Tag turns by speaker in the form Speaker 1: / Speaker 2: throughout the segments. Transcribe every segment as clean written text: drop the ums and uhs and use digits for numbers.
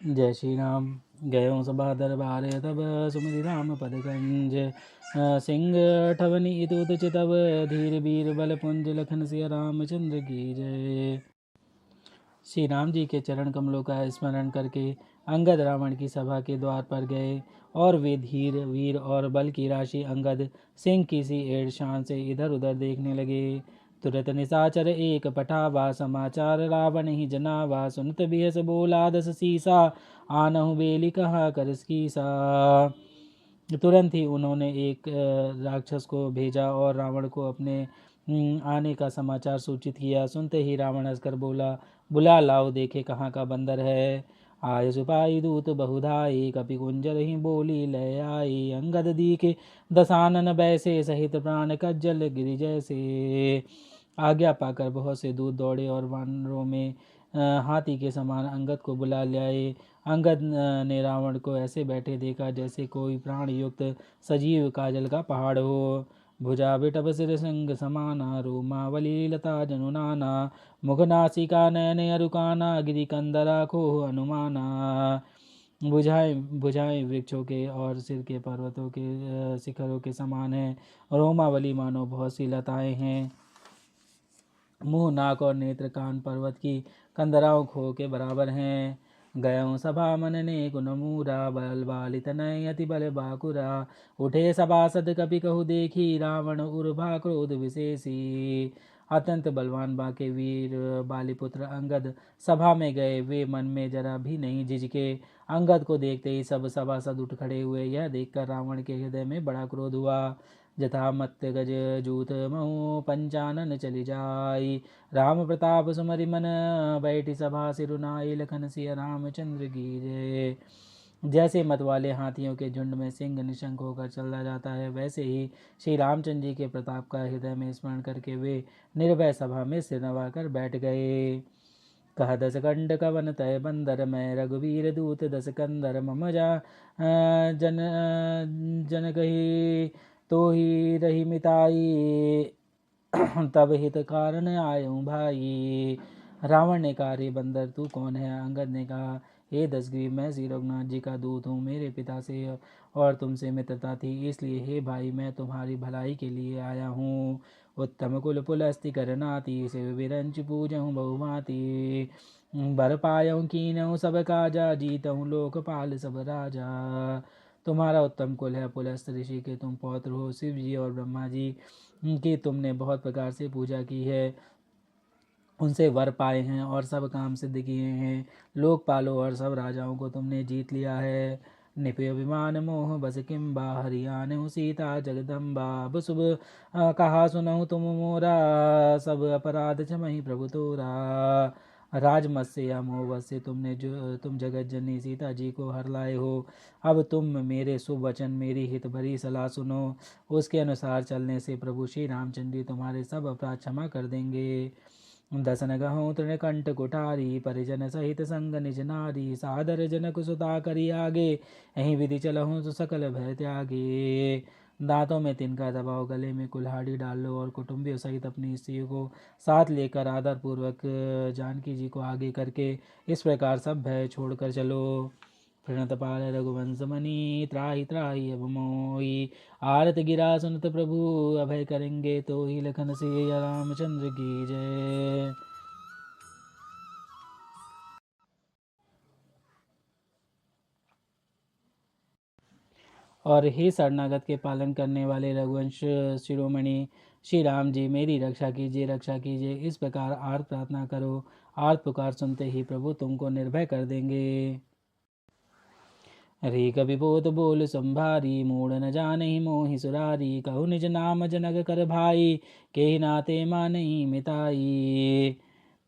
Speaker 1: जय श्री राम। गयो सभा दरबार तब सुमति राम पद कंज सिंह ठवनी तुत चितव धीर बीर बल पुंज लखन सिया रामचंद्र की जय। श्री राम जी के चरण कमलों का स्मरण करके अंगद रावण की सभा के द्वार पर गए और वे धीर वीर और बल की राशि अंगद सिंह की सी एड़ शान से इधर उधर देखने लगे। तुरत निशाचर एक पठावा समाचार रावण ही जनावा सुनत बिहस बोला दस सीसा आनहु बेली कहा करस कीसा। तुरंत ही उन्होंने एक राक्षस को भेजा और रावण को अपने आने का समाचार सूचित किया। सुनते ही रावण हंसकर बोला, बुला लाओ देखे कहाँ का बंदर है। आय सुपाई दूत बहुधाई कपि कुंजर ही बोली लय आई। अंगद दीखे दसानन बैसे सहित प्राण कज्जल गिरि जैसे। आज्ञा पाकर बहुत से दूत दौड़े और वानरों में हाथी के समान अंगद को बुला लाए। अंगद ने रावण को ऐसे बैठे देखा जैसे कोई प्राण युक्त सजीव काजल का पहाड़ हो। भुजा बिटप सिर सिंह समाना रोमावली लता जनुनाना मुख नासिका नयन अरुकाना गिरि कंदरा को अनुमाना। भुजाएं वृक्षों के और सिर के पर्वतों के शिखरों के समान है। रोमावली मानो बहुत सी लताएं हैं। मुंह नाक और नेत्र कान पर्वत की कंदराओं खो के बराबर हैं। गयों सभा मन ने गुण मूरा बल बालित नय अति बल बाकुरा। उठे सभासद कपि कहु देखी रावण उर्भा क्रोध विशेषी। अत्यंत बलवान बाके वीर बालीपुत्र अंगद सभा में गए। वे मन में जरा भी नहीं झिझके। अंगद को देखते ही सब सभासद उठ खड़े हुए। यह देखकर रावण के हृदय में बड़ा क्रोध हुआ। जथा मत्त गज जूत महु पंचानन चली जाई। राम प्रताप सुमरि मन बैठी सभा सिरुनाई। लखन सिया रामचंद्र की जय। जैसे मत वाले हाथियों के झुंड में सिंह निशंक होकर चला जाता है, वैसे ही श्री रामचंद्र जी के प्रताप का हृदय में स्मरण करके वे निर्भय सभा में सिर नवाकर बैठ गए। कह दस कंड कवन तय बंदर मैं रघुवीर दूत दस कंदर मम जा जन जन कही तो ही रही मिताई। तब हित कारण आयूं भाई। रावण ने कहा, रे बंदर तू कौन है। अंगद ने कहा, हे दसग्रीव मैं श्री रघुनाथ जी का दूत हूँ। मेरे पिता से और तुमसे मित्रता थी, इसलिए हे भाई मैं तुम्हारी भलाई के लिए आया हूँ। उत्तम कुल पुलस्ति करनाति शिव विरंच पूजहूँ बहुभांति। बर पायऊँ कीनहूँ सब काजा जीतहूँ लोकपाल सब राजा। तुम्हारा उत्तम कुल है, पुलस्त ऋषि के तुम पौत्र हो। शिव जी और ब्रह्मा जी की तुमने बहुत प्रकार से पूजा की है, उनसे वर पाए हैं और सब काम सिद्ध किए हैं। लोकपालों और सब राजाओं को तुमने जीत लिया है। निपय विमान मोह बस किम्बा हरियाणु सीता जगदम्बा। अब शुभ कहा सुनहु तुम मोरा सब अपराध क्षमहि प्रभु तोरा। राजमत से या मोहवत से तुम जगत जननी सीता जी को हर लाए हो। अब तुम मेरे शुभ वचन मेरी हित भरी सलाह सुनो। उसके अनुसार चलने से प्रभु श्री रामचंद्र जी तुम्हारे सब अपराध क्षमा कर देंगे। दसन गहूँ तृणकंठ कुठारी परिजन सहित संग निज नारी। सादर जनक सुता करी आगे यहीं विधि चलहूँ तो सकल भय त्यागे। दांतों में तिनका दबाओ, गले में कुल्हाड़ी डाल लो और कुटुंबियों सहित अपनी स्त्रियों को साथ लेकर आदर पूर्वक जानकी जी को आगे करके इस प्रकार सब भय छोड़कर चलो। प्रणत पाल रघुवंश मणि त्राहि त्राहि अब मोई। आरत गिरा सुनत प्रभु अभय करेंगे तो ही। लखन से रामचंद्र की जय। और हे शरणागत के पालन करने वाले रघुवंश शिरोमणि श्री राम जी, मेरी रक्षा कीजिए रक्षा कीजिए। इस प्रकार आर्त प्रार्थना करो। आर्त पुकार सुनते ही प्रभु तुमको निर्भय कर देंगे। रे कवि बोध बोल संभारी मूड न जाने मोहि सुरारी। कहु निज नाम जनक कर भाई के नाते मानही मिताई।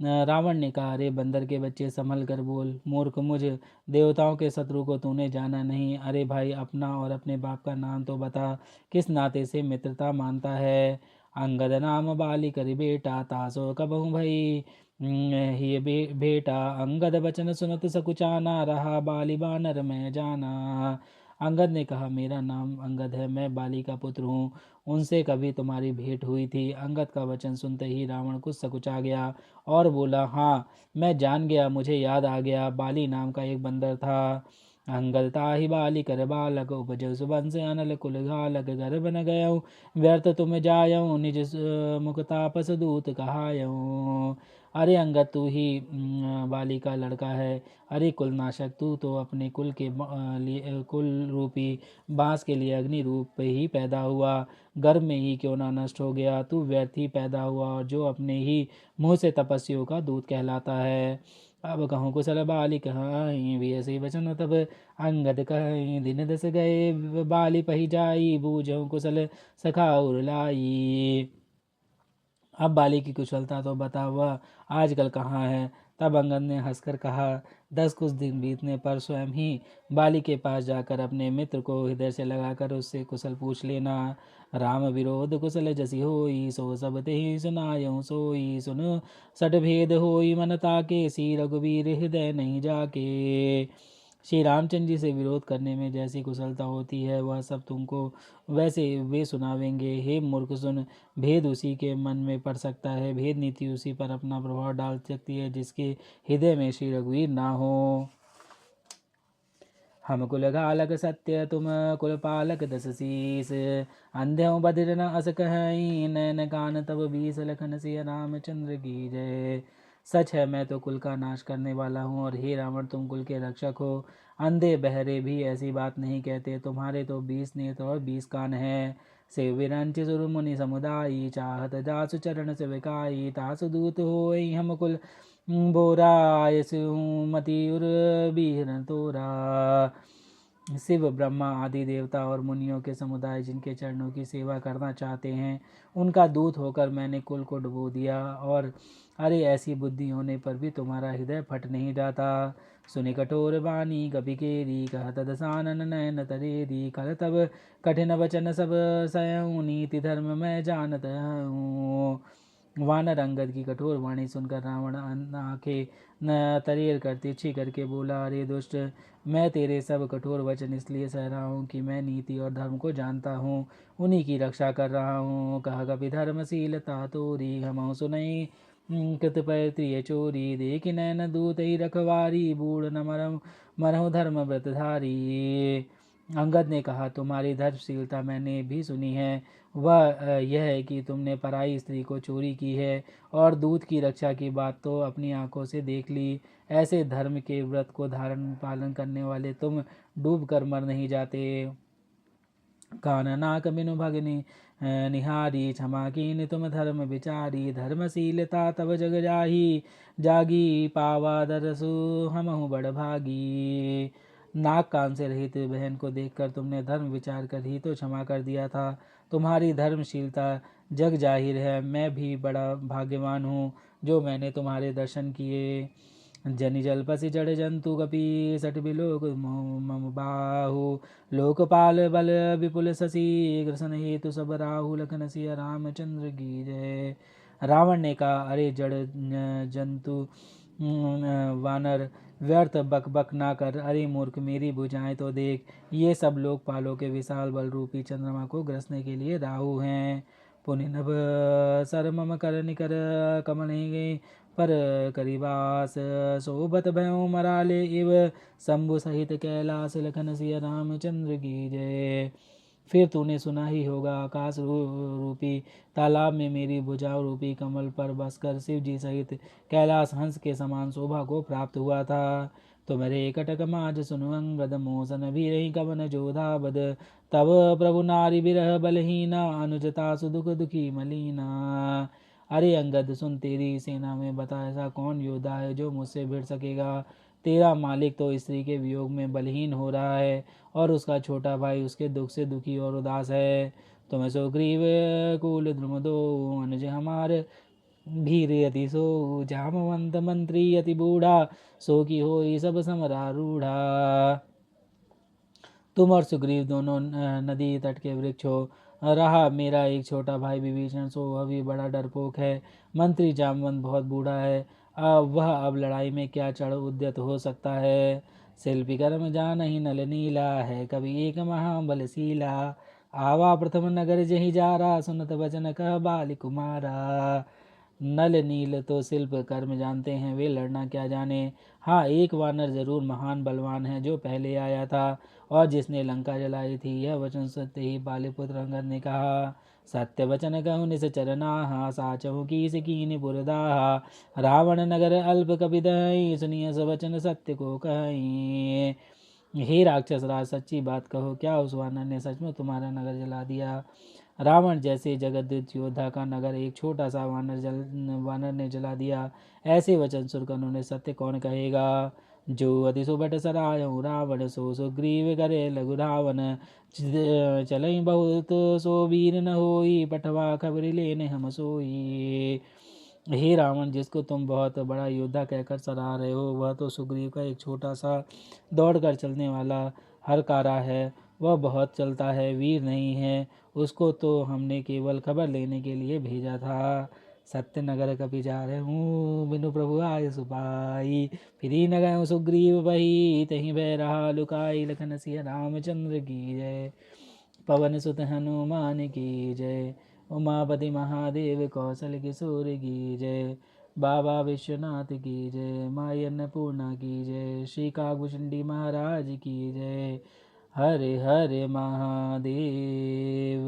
Speaker 1: रावण ने कहा, अरे बंदर के बच्चे संभल कर बोल। मूर्ख, मुझ देवताओं के शत्रु को तूने जाना नहीं। अरे भाई, अपना और अपने बाप का नाम तो बता, किस नाते से मित्रता मानता है। अंगद नाम बाली कर बेटा तासो कबहु भई। ही बेटा अंगद बचन सुनत सकुचाना रहा बाली बानर में जाना। अंगद ने कहा, मेरा नाम अंगद है, मैं बाली का पुत्र हूँ, उनसे कभी तुम्हारी भेंट हुई थी? अंगद का वचन सुनते ही रावण कुछ सकुचा गया और बोला, हाँ मैं जान गया, मुझे याद आ गया, बाली नाम का एक बंदर था। अंगद ताहि बाली कर बालक, उपजल सुबंस अनल कुल घालक, गर्भ न गयऊँ व्यर्थ तुम जायऊँ, निज मुख तापस दूत कहायऊँ। अरे अंगद, तू ही बाली का लड़का है। अरे कुलनाशक, तू तो अपने कुल के कुल रूपी बांस के लिए अग्नि रूप ही पैदा हुआ, गर्भ में ही क्यों ना नष्ट हो गया? तू व्यर्थ ही पैदा हुआ, और जो अपने ही मुँह से तपस्वियों का दूत कहलाता है। अब कहूँ कुशल बाली कहीं भी ऐसे वचन तब अंगद कहीं दिन दस गए, बाली पही जाई बूझऊँ कुशल सखा उर लाई। अब बाली की कुशलता तो बता, वह आजकल कहाँ है? तब अंगद ने हंसकर कहा, 10 कुछ दिन बीतने पर स्वयं ही बाली के पास जाकर अपने मित्र को हृदय से लगाकर उससे कुशल पूछ लेना। राम विरोध कुशल जसी होई, सो सब तेहि सुनायऊँ सोई, सुन सठ भेद होई मन ताके, सी रघुवीर हृदय नहीं जाके। श्री रामचंद्र जी से विरोध करने में जैसी कुशलता होती है, वह सब तुमको वैसे वे सुनावेंगे। हे मूर्ख, सुन, भेद उसी के मन में पड़ सकता है, भेद नीति उसी पर अपना प्रभाव डाल सकती है जिसके हृदय में श्री रघुवीर ना हो। हम कुल घालक सत्य, तुम कुल पालक दस शीस, अंध्यों बधिर न अस कहीं, नैन कान तब बीस, लखन सिया रामचंद्र की जय। सच है, मैं तो कुल का नाश करने वाला हूँ, और हे रावण, तुम कुल के रक्षक हो। अंधे बहरे भी ऐसी बात नहीं कहते, तुम्हारे तो 20 नेत्र और 20 कान हैं। से विरंच सुर मुनि समुदायी, चाहत जासु चरण सेविकाई, तासु दूत होई हम कुल बोरा, यसु मति उर बीहन तोरा। शिव, ब्रह्मा आदि देवता और मुनियों के समुदाय जिनके चरणों की सेवा करना चाहते हैं, उनका दूत होकर मैंने कुल को डुबो दिया, और अरे ऐसी बुद्धि होने पर भी तुम्हारा हृदय फट नहीं जाता। सुनि कठोर बानी कपि केरी, कहत दसानन नयन तरेरी, कर तब कठिन वचन सब सयऊँ, नीति धर्म मैं जानत हूँ। वानर अंगद की कठोर वाणी सुनकर रावण आंखें न तरेर कर तिरछी करके बोला, अरे दुष्ट, मैं तेरे सब कठोर वचन इसलिए सह रहा हूँ कि मैं नीति और धर्म को जानता हूँ, उन्हीं की रक्षा कर रहा हूँ। कह कपि धर्मशीलता तोरी, हम सुनई कृतपय प्रिय चोरी, देख नैन दूत ही रखवारी, बूढ़ न मरहु धर्म व्रतधारी। अंगद ने कहा, तुम्हारी धर्मशीलता मैंने भी सुनी है, वह यह है कि तुमने पराई स्त्री को चोरी की है, और दूत की रक्षा की बात तो अपनी आंखों से देख ली। ऐसे धर्म के व्रत को धारण पालन करने वाले तुम डूब कर मर नहीं जाते। कान नाक बिनु भगनी निहारी, क्षमा कीन तुम धर्म विचारी, धर्मशीलता तब जग जाही, जागी पावा दरसु हमहु बड़ भागी। नाक कान से रहित बहन को देखकर तुमने धर्म विचार कर ही तो क्षमा कर दिया था। तुम्हारी धर्मशीलता जग जाहिर है, मैं भी बड़ा भाग्यवान हूँ जो मैंने तुम्हारे दर्शन किए। जनि जल पसी जड़ जंतु कपि सठ बिलोक मम बाहु, लोकपाल बल विपुल शशि, ग्रसन हेतु सब राहु, लखन सिया रामचंद्र की जय। रावण ने कहा, अरे जड़ जंतु वानर, व्यर्थ बक बक ना कर। अरे मूर्ख, मेरी भुजाएं तो देख, ये सब लोकपालों के विशाल बल रूपी चंद्रमा को ग्रसने के लिए राहु हैं। पुनि नभ सर मम कर निकर, कमल गए पर करिबास, सोबत भयो मराले इव, शंभु सहित कैलाश, लखन सिया रामचंद्र की जय। फिर तूने सुना ही होगा, आकाश रूपी तालाब में मेरी भुजा रूपी कमल पर बसकर शिव जी सहित कैलाश हंस के समान शोभा को प्राप्त हुआ था। तुम्हारे कटक माज सुनु अंगद, मोसन भी रही कवन जोधा बद, तब प्रभु नारी बिरह बलहीना, अनुजता सुदुख दुखी मलीना। अरे अंगद, सुन, तेरी सेना में बता ऐसा कौन योद्धा है जो मुझसे भिड़ सकेगा। तेरा मालिक तो स्त्री के वियोग में बलहीन हो रहा है, और उसका छोटा भाई उसके दुख से दुखी और उदास है। तुम्हें सुग्रीव कुल द्रुम दो, अनुज हमार भीर अति सो, जामवंत मंत्री अति बूढ़ा, सो की हो सब समरारूढ़ा। तुम और सुग्रीव दोनों नदी तट के वृक्ष हो। रहा मेरा एक छोटा भाई विभीषण, सो वह भी बड़ा डरपोक है। मंत्री जामवंत बहुत बूढ़ा है, वह अब लड़ाई में क्या चढ़ उद्यत हो सकता है। शिल्पी कर्म जान ही नल नीला, है कवि एक महाबलशीला। आवा प्रथम नगर जही जारा, सुनत वचन कह बाल कुमारा। नल नील तो शिल्प कर्म जानते हैं, वे लड़ना क्या जाने। हाँ, एक वानर जरूर महान बलवान है, जो पहले आया था और जिसने लंका जलाई थी। यह वचन सुनते ही बालीपुत्र अंगद ने कहा, सत्य वचन कहूँ निस चरनाहा, साचहु कीस कीन पुरदाहा। रावण नगर अल्प कपिदहि, सुनिय सब वचन सत्य को कहीं। हे राक्षस राज, सच्ची बात कहो, क्या उस वानर ने सच में तुम्हारा नगर जला दिया? रावण जैसे जगदीश योद्धा का नगर एक छोटा सा वानर ने जला दिया। ऐसे वचन सुनकर उन्होंने सत्य कौन कहेगा। जो अति सुबट सरायऊ रावण, सो सुग्रीव करे लघु रावण। चलई बहुत सो वीर न होई, पठवा खबरी लेने हम सोई। हे रावण, जिसको तुम बहुत बड़ा योद्धा कहकर सराह रहे हो, वह तो सुग्रीव का एक छोटा सा दौड़कर चलने वाला हरकारा है। वह बहुत चलता है, वीर नहीं है। उसको तो हमने केवल खबर लेने के लिए भेजा था। सत्य नगर कपि जा रहे हूँ, बिनु प्रभु आय सुपाई। फिरी न गए सुग्रीव बही, तहीं भय रहा लुकाई। लखन सिंह रामचंद्र की जय, पवन सुत हनुमान की जय। उमापति महादेव कौशल किशोर की जय। बाबा विश्वनाथ की जय, माई अन्नपूर्णा की जय। श्री कागभूषणी महाराज की जय। हरे हरे महादेव।